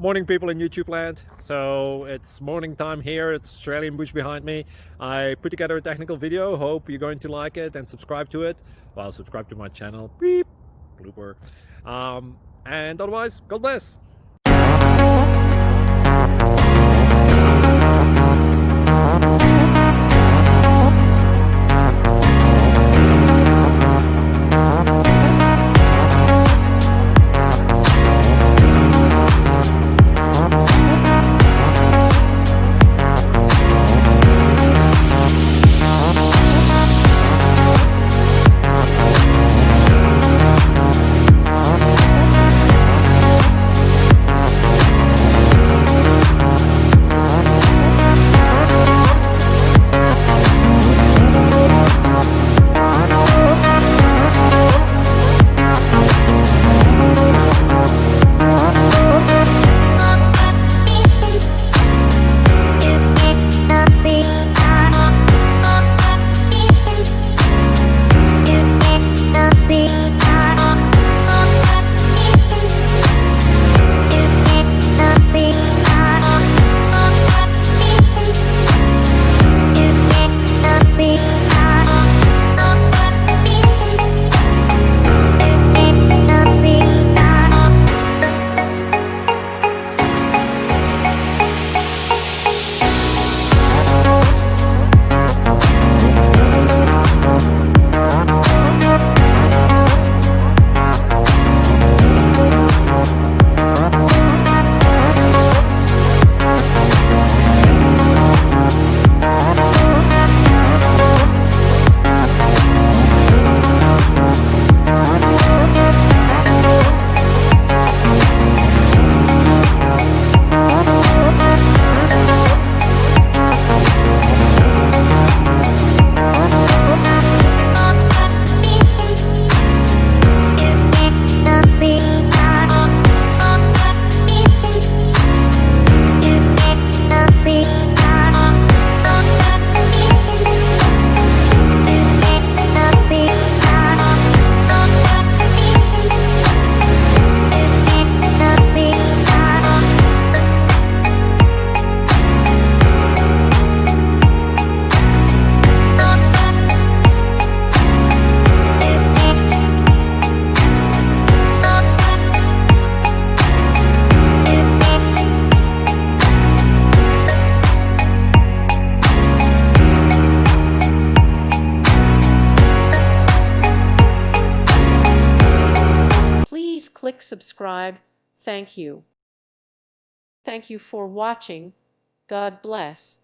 Morning, people in YouTube land. So it's morning time here. It's Australian bush behind me. I put together a technical video. Hope you're going to like it and subscribe to it. Well, subscribe to my channel. Beep. Blooper. And otherwise, God bless. Please click subscribe. Thank you. Thank you for watching. God bless.